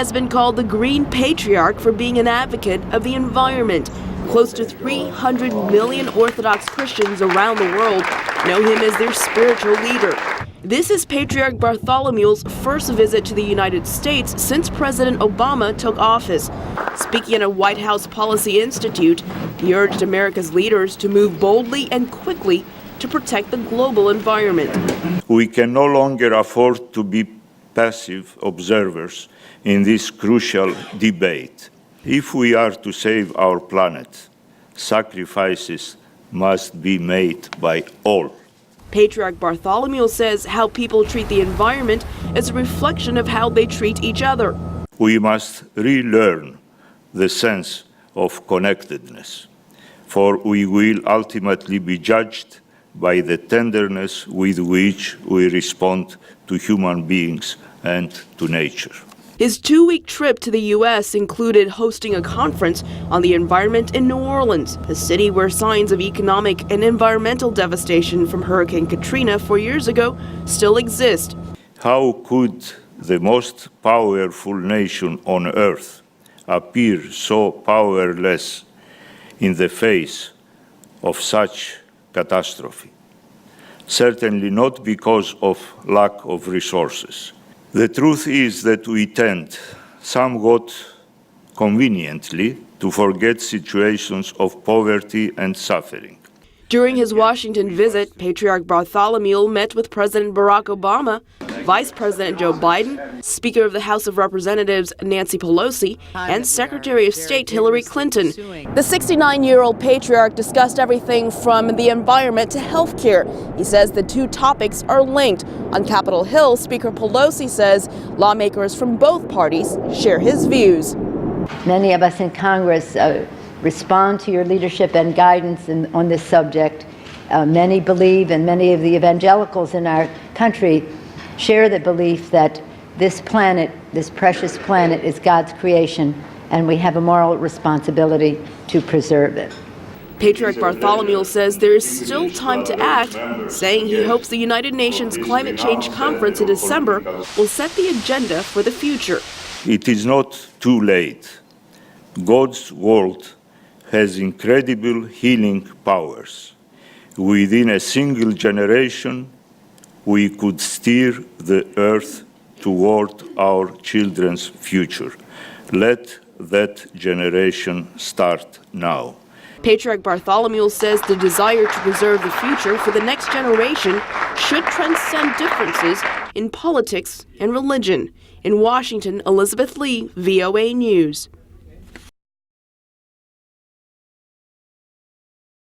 has been called the Green Patriarch for being an advocate of the environment. Close to 300 million Orthodox Christians around the world know him as their spiritual leader. This is Patriarch Bartholomew's first visit to the United States since President Obama took office. Speaking at a White House Policy Institute, he urged America's leaders to move boldly and quickly to protect the global environment. We can no longer afford to be passive observers in this crucial debate. If we are to save our planet, sacrifices must be made by all. Patriarch Bartholomew says how people treat the environment is a reflection of how they treat each other. We must relearn the sense of connectedness, for we will ultimately be judged by the tenderness with which we respond to human beings and to nature. His 2-week trip to the U.S. included hosting a conference on the environment in New Orleans, a city where signs of economic and environmental devastation from Hurricane Katrina 4 years ago still exist. How could the most powerful nation on earth appear so powerless in the face of such catastrophe? Certainly not because of lack of resources. The truth is that we tend, somewhat conveniently, to forget situations of poverty and suffering. During his Washington visit, Patriarch Bartholomew met with President Barack Obama, Vice President Joe Biden, Speaker of the House of Representatives Nancy Pelosi, and Secretary of State Hillary Clinton. The 69-year-old patriarch discussed everything from the environment to health care. He says the two topics are linked. On Capitol Hill, Speaker Pelosi says lawmakers from both parties share his views. Many of us in Congress respond to your leadership and guidance on this subject. Many believe, and many of the evangelicals in our country share the belief that this planet, this precious planet, is God's creation, and we have a moral responsibility to preserve it. Patriarch Bartholomew says there is still time to act, saying he hopes the United Nations Climate Change Conference in December will set the agenda for the future. It is not too late. God's world has incredible healing powers. Within a single generation, we could steer the earth toward our children's future. Let that generation start now. Patriarch Bartholomew says the desire to preserve the future for the next generation should transcend differences in politics and religion. In Washington, Elizabeth Lee, VOA News.